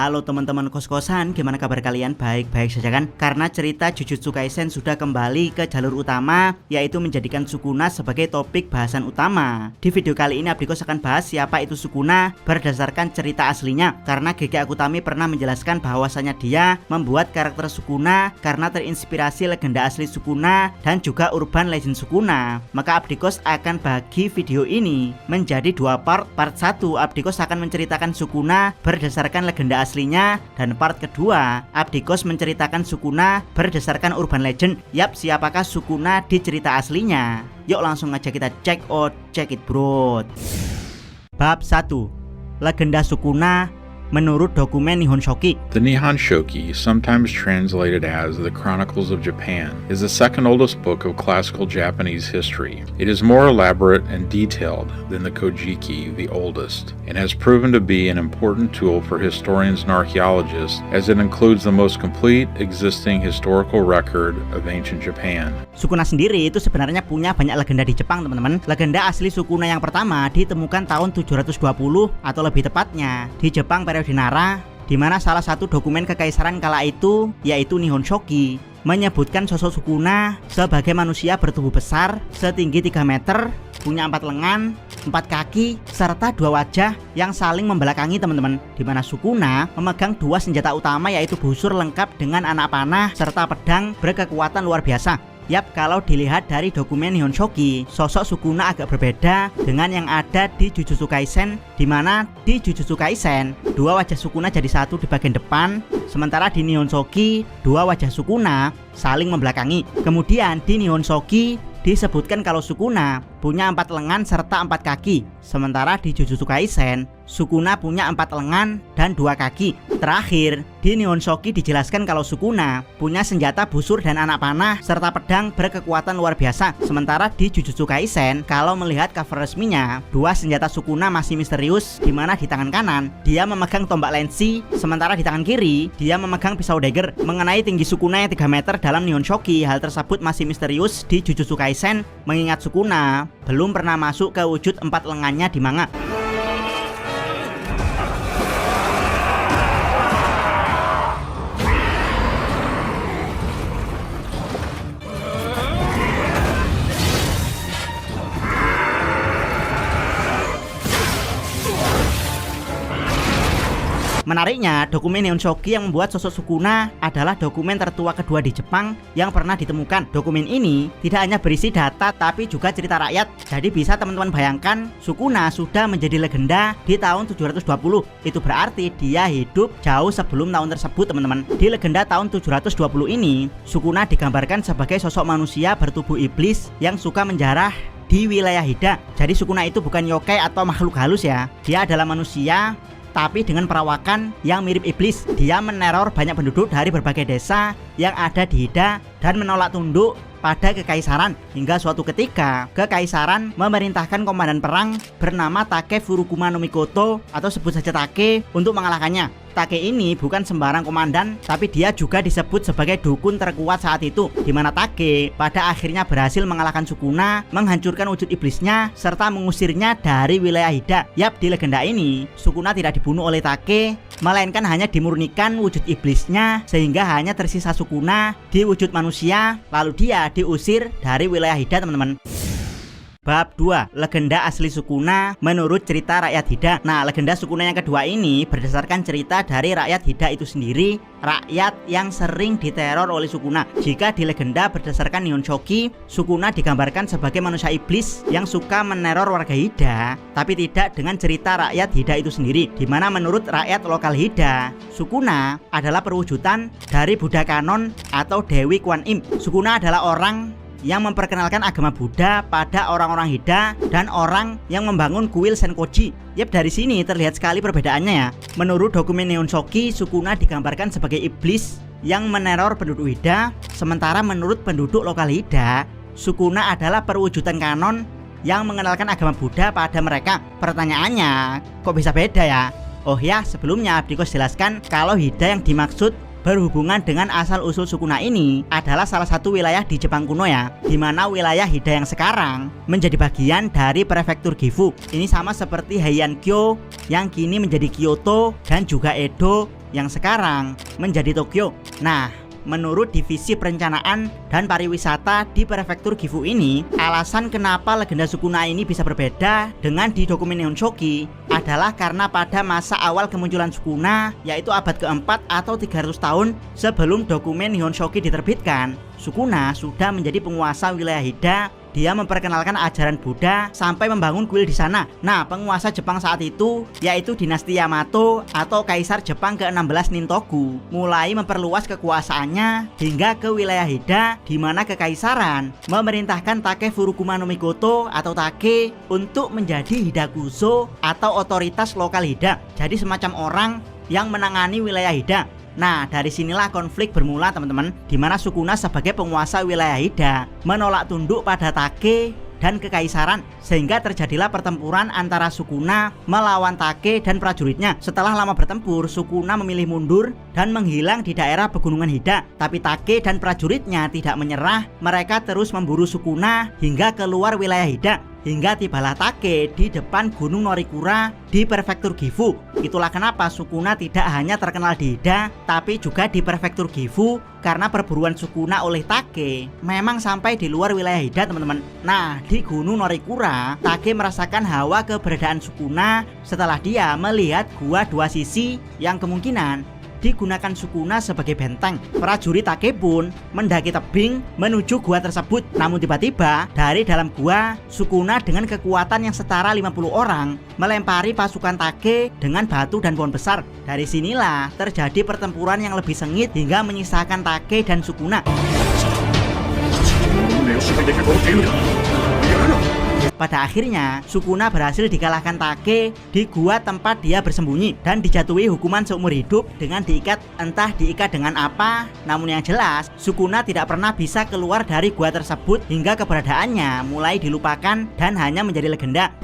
Halo teman-teman kos-kosan, gimana kabar kalian? Baik-baik saja kan? Karena cerita Jujutsu Kaisen sudah kembali ke jalur utama, yaitu menjadikan Sukuna sebagai topik bahasan utama. Di video kali ini Abdikos akan bahas siapa itu Sukuna berdasarkan cerita aslinya. Karena GG Akutami pernah menjelaskan bahwasanya dia membuat karakter Sukuna karena terinspirasi legenda asli Sukuna dan juga urban legend Sukuna. Maka Abdikos akan bagi video ini menjadi dua part. Part 1 Abdikos akan menceritakan Sukuna berdasarkan legenda aslinya, dan part kedua Abdikos menceritakan Sukuna berdasarkan urban legend. Yap, siapakah Sukuna di cerita aslinya? Yuk langsung aja kita check it bro. Bab 1. Legenda Sukuna menurut dokumen Nihon Shoki. The Nihon Shoki, sometimes translated as The Chronicles of Japan, is the second oldest book of classical Japanese history. It is more elaborate and detailed than the Kojiki, the oldest, and has proven to be an important tool for historians and archaeologists as it includes the most complete existing historical record of ancient Japan. Sukuna sendiri itu sebenarnya punya banyak legenda di Jepang, teman-teman. Legenda asli Sukuna yang pertama ditemukan tahun 720 atau lebih tepatnya di Jepang periode Nara, di mana salah satu dokumen kekaisaran kala itu yaitu Nihon Shoki menyebutkan sosok Sukuna sebagai manusia bertubuh besar setinggi 3 meter, punya 4 lengan, 4 kaki, serta 2 wajah yang saling membelakangi, teman-teman. Di mana Sukuna memegang 2 senjata utama yaitu busur lengkap dengan anak panah serta pedang berkekuatan luar biasa. Yap, kalau dilihat dari dokumen Nihon Shoki, sosok Sukuna agak berbeda dengan yang ada di Jujutsu Kaisen, di mana di Jujutsu Kaisen 2 wajah Sukuna jadi satu di bagian depan, sementara di Nihon Shoki 2 wajah Sukuna saling membelakangi. Kemudian di Nihon Shoki disebutkan kalau Sukuna punya 4 lengan serta 4 kaki, sementara di Jujutsu Kaisen Sukuna punya 4 lengan dan 2 kaki. Terakhir, di Nihon Shoki dijelaskan kalau Sukuna punya senjata busur dan anak panah serta pedang berkekuatan luar biasa. Sementara di Jujutsu Kaisen, kalau melihat cover resminya, 2 senjata Sukuna masih misterius, di mana di tangan kanan dia memegang tombak lensi, sementara di tangan kiri dia memegang pisau dagger. Mengenai tinggi Sukuna yang 3 meter dalam Nihon Shoki, hal tersebut masih misterius di Jujutsu Kaisen, mengingat Sukuna belum pernah masuk ke wujud 4 lengannya di manga. Menariknya, dokumen Nihon Shoki yang membuat sosok Sukuna adalah dokumen tertua kedua di Jepang yang pernah ditemukan. Dokumen ini tidak hanya berisi data tapi juga cerita rakyat. Jadi bisa teman-teman bayangkan, Sukuna sudah menjadi legenda di tahun 720. Itu berarti dia hidup jauh sebelum tahun tersebut, teman-teman. Di legenda tahun 720 ini, Sukuna digambarkan sebagai sosok manusia bertubuh iblis yang suka menjarah di wilayah Hida. Jadi Sukuna itu bukan yokai atau makhluk halus ya. Dia adalah manusia tapi dengan perawakan yang mirip iblis. Dia meneror banyak penduduk dari berbagai desa yang ada di Hida dan menolak tunduk pada kekaisaran. Hingga suatu ketika kekaisaran memerintahkan komandan perang bernama Take Furukuma no Mikoto atau sebut saja Take untuk mengalahkannya. Take ini bukan sembarang komandan, tapi dia juga disebut sebagai dukun terkuat saat itu, di mana Take pada akhirnya berhasil mengalahkan Sukuna, menghancurkan wujud iblisnya serta mengusirnya dari wilayah Hida. Yap, di legenda ini Sukuna tidak dibunuh oleh Take, melainkan hanya dimurnikan wujud iblisnya sehingga hanya tersisa Sukuna di wujud manusia, lalu dia diusir dari wilayah Hida, teman-teman. Bab 2. Legenda asli Sukuna menurut cerita rakyat Hida. Nah, legenda Sukuna yang kedua ini berdasarkan cerita dari rakyat Hida itu sendiri, rakyat yang sering diteror oleh Sukuna. Jika di legenda berdasarkan Nihon Shoki, Sukuna digambarkan sebagai manusia iblis yang suka meneror warga Hida, tapi tidak dengan cerita rakyat Hida itu sendiri, di mana menurut rakyat lokal Hida, Sukuna adalah perwujudan dari Buddha Kanon atau Dewi Kuan Im. Sukuna adalah orang yang memperkenalkan agama Buddha pada orang-orang Hida dan orang yang membangun kuil Senkoji. Yap, dari sini terlihat sekali perbedaannya ya. Menurut dokumen Nihon Shoki, Sukuna digambarkan sebagai iblis yang meneror penduduk Hida, sementara menurut penduduk lokal Hida, Sukuna adalah perwujudan kanon yang mengenalkan agama Buddha pada mereka. Pertanyaannya, kok bisa beda ya? Oh ya, sebelumnya Abdikos jelaskan kalau Hida yang dimaksud berhubungan dengan asal-usul Sukuna ini adalah salah satu wilayah di Jepang kuno ya, di mana wilayah Hida yang sekarang menjadi bagian dari prefektur Gifu. Ini sama seperti Heian-kyo yang kini menjadi Kyoto dan juga Edo yang sekarang menjadi Tokyo. Nah, menurut Divisi Perencanaan dan Pariwisata di Prefektur Gifu ini, alasan kenapa legenda Sukuna ini bisa berbeda dengan di dokumen Nihon Shoki adalah karena pada masa awal kemunculan Sukuna, yaitu abad keempat atau 300 tahun sebelum dokumen Nihon Shoki diterbitkan, Sukuna sudah menjadi penguasa wilayah Hida. Dia memperkenalkan ajaran Buddha sampai membangun kuil di sana. Nah, penguasa Jepang saat itu yaitu dinasti Yamato atau Kaisar Jepang ke-16 Nintoku mulai memperluas kekuasaannya hingga ke wilayah Hida, di mana kekaisaran memerintahkan Take Furukuma no Mikoto atau Take untuk menjadi Hidakuso atau otoritas lokal Hida. Jadi semacam orang yang menangani wilayah Hida. Nah, dari sinilah konflik bermula teman-teman, di mana Sukuna sebagai penguasa wilayah Hida menolak tunduk pada Take dan kekaisaran, sehingga terjadilah pertempuran antara Sukuna melawan Take dan prajuritnya. Setelah lama bertempur, Sukuna memilih mundur dan menghilang di daerah pegunungan Hida. Tapi Take dan prajuritnya tidak menyerah, mereka terus memburu Sukuna hingga keluar wilayah Hida. Hingga tibalah Take di depan Gunung Norikura di Prefektur Gifu. Itulah kenapa Sukuna tidak hanya terkenal di Hida, tapi juga di Prefektur Gifu, karena perburuan Sukuna oleh Take memang sampai di luar wilayah Hida, teman-teman. Nah, di Gunung Norikura, Take merasakan hawa keberadaan Sukuna setelah dia melihat gua dua sisi yang kemungkinan digunakan Sukuna sebagai benteng. Prajurit Take pun mendaki tebing menuju gua tersebut. Namun tiba-tiba dari dalam gua, Sukuna dengan kekuatan yang setara 50 orang melempari pasukan Take dengan batu dan pohon besar. Dari sinilah terjadi pertempuran yang lebih sengit hingga menyisakan Take dan Sukuna. Pada akhirnya, Sukuna berhasil dikalahkan Take di gua tempat dia bersembunyi dan dijatuhi hukuman seumur hidup dengan diikat, entah diikat dengan apa. Namun yang jelas, Sukuna tidak pernah bisa keluar dari gua tersebut hingga keberadaannya mulai dilupakan dan hanya menjadi legenda.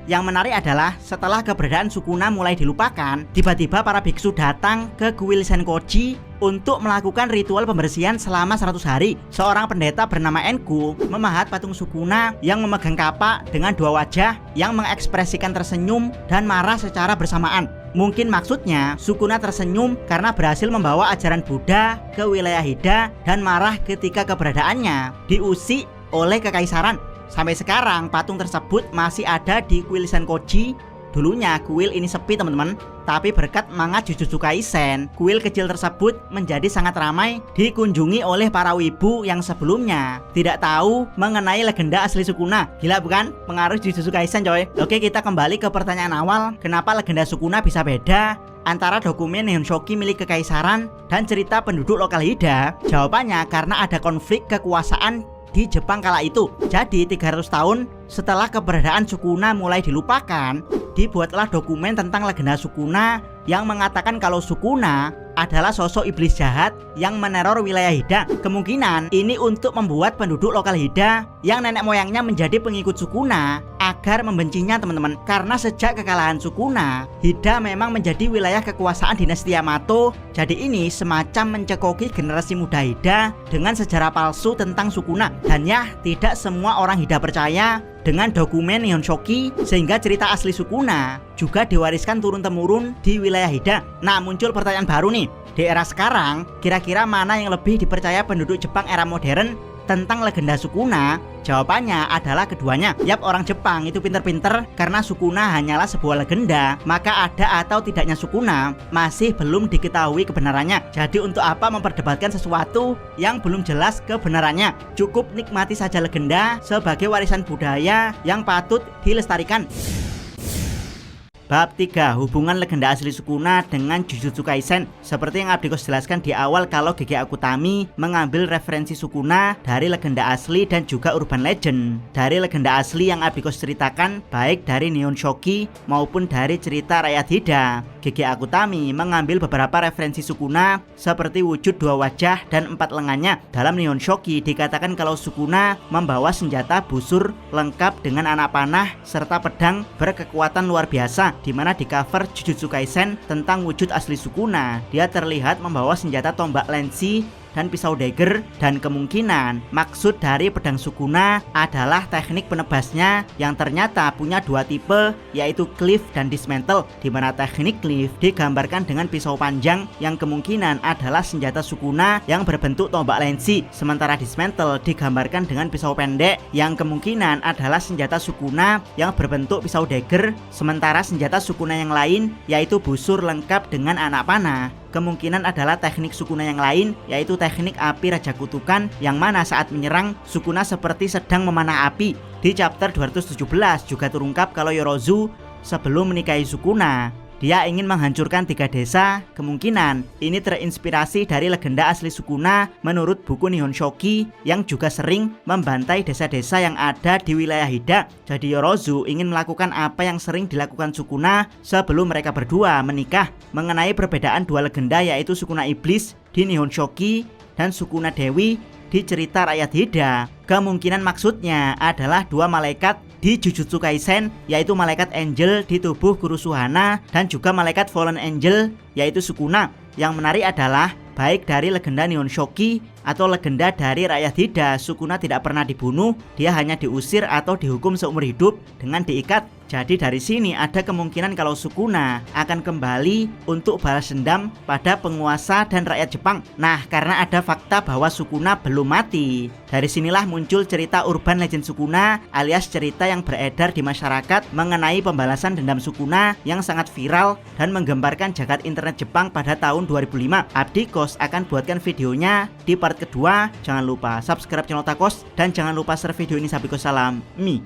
Yang menarik adalah setelah keberadaan Sukuna mulai dilupakan, tiba-tiba para biksu datang ke kuil Senkoji untuk melakukan ritual pembersihan selama 100 hari. Seorang pendeta bernama Enku memahat patung Sukuna yang memegang kapak dengan dua wajah yang mengekspresikan tersenyum dan marah secara bersamaan. Mungkin maksudnya Sukuna tersenyum karena berhasil membawa ajaran Buddha ke wilayah Hida dan marah ketika keberadaannya diusik oleh kekaisaran. Sampai sekarang patung tersebut masih ada di kuil Senkoji. Dulunya kuil ini sepi teman-teman, tapi berkat manga Jujutsu Kaisen, kuil kecil tersebut menjadi sangat ramai dikunjungi oleh para wibu yang sebelumnya tidak tahu mengenai legenda asli Sukuna. Gila bukan? Pengaruh Jujutsu Kaisen coy. Oke, kita kembali ke pertanyaan awal, kenapa legenda Sukuna bisa beda antara dokumen Nihon Shoki milik kekaisaran dan cerita penduduk lokal Hida? Jawabannya karena ada konflik kekuasaan di Jepang kala itu. Jadi 300 tahun setelah keberadaan Sukuna mulai dilupakan, dibuatlah dokumen tentang legenda Sukuna yang mengatakan kalau Sukuna adalah sosok iblis jahat yang meneror wilayah Hida. Kemungkinan ini untuk membuat penduduk lokal Hida yang nenek moyangnya menjadi pengikut Sukuna agar membencinya teman-teman. Karena sejak kekalahan Sukuna, Hida memang menjadi wilayah kekuasaan dinasti Yamato. Jadi ini semacam mencekoki generasi muda Hida dengan sejarah palsu tentang Sukuna. Dan ya, tidak semua orang Hida percaya dengan dokumen Nihon Shoki, sehingga cerita asli Sukuna juga diwariskan turun-temurun di wilayah Hida. Nah, muncul pertanyaan baru nih. Di era sekarang, kira-kira mana yang lebih dipercaya penduduk Jepang era modern tentang legenda Sukuna? Jawabannya adalah keduanya. Yap, orang Jepang itu pinter-pinter karena Sukuna hanyalah sebuah legenda, maka ada atau tidaknya Sukuna masih belum diketahui kebenarannya. Jadi untuk apa memperdebatkan sesuatu yang belum jelas kebenarannya? Cukup nikmati saja legenda sebagai warisan budaya yang patut dilestarikan. Bab 3. Hubungan legenda asli Sukuna dengan Jujutsu Kaisen. Seperti yang Abdikos jelaskan di awal kalau GG Akutami mengambil referensi Sukuna dari legenda asli dan juga urban legend. Dari legenda asli yang Abdikos ceritakan baik dari Nihon Shoki maupun dari cerita rakyat Hida, G.G. Akutami mengambil beberapa referensi Sukuna seperti wujud 2 wajah dan 4 lengannya. Dalam Nihon Shoki dikatakan kalau Sukuna membawa senjata busur lengkap dengan anak panah serta pedang berkekuatan luar biasa, di mana di cover Jujutsu Kaisen tentang wujud asli Sukuna, dia terlihat membawa senjata tombak lensi dan pisau dagger, dan kemungkinan maksud dari pedang Sukuna adalah teknik penebasnya yang ternyata punya 2 tipe, yaitu cleave dan dismantle, di mana teknik cleave digambarkan dengan pisau panjang yang kemungkinan adalah senjata Sukuna yang berbentuk tombak lensi, sementara dismantle digambarkan dengan pisau pendek yang kemungkinan adalah senjata Sukuna yang berbentuk pisau dagger, sementara senjata Sukuna yang lain yaitu busur lengkap dengan anak panah kemungkinan adalah teknik Sukuna yang lain, yaitu teknik api Raja Kutukan, yang mana saat menyerang Sukuna seperti sedang memanah api. Di chapter 217 juga terungkap kalau Yorozu sebelum menikahi Sukuna, dia ingin menghancurkan 3 desa. Kemungkinan ini terinspirasi dari legenda asli Sukuna menurut buku Nihon Shoki yang juga sering membantai desa-desa yang ada di wilayah Hida. Jadi Yorozu ingin melakukan apa yang sering dilakukan Sukuna sebelum mereka berdua menikah. Mengenai perbedaan 2 legenda, yaitu Sukuna Iblis di Nihon Shoki dan Sukuna Dewi di cerita rakyat Hida, kemungkinan maksudnya adalah 2 malaikat di Jujutsu Kaisen, yaitu malaikat angel di tubuh Guru Suhana dan juga malaikat fallen angel yaitu Sukuna. Yang menarik adalah baik dari legenda Nihon Shoki atau legenda dari rakyat Hida, Sukuna tidak pernah dibunuh, dia hanya diusir atau dihukum seumur hidup dengan diikat. Jadi dari sini ada kemungkinan kalau Sukuna akan kembali untuk balas dendam pada penguasa dan rakyat Jepang. Nah, karena ada fakta bahwa Sukuna belum mati, dari sinilah muncul cerita urban legend Sukuna, alias cerita yang beredar di masyarakat mengenai pembalasan dendam Sukuna yang sangat viral dan menggemparkan jagat internet Jepang pada tahun 2005. Abdi Kos akan buatkan videonya di part kedua. Jangan lupa subscribe channel Takos dan jangan lupa share video ini. Sabiko salam Mi.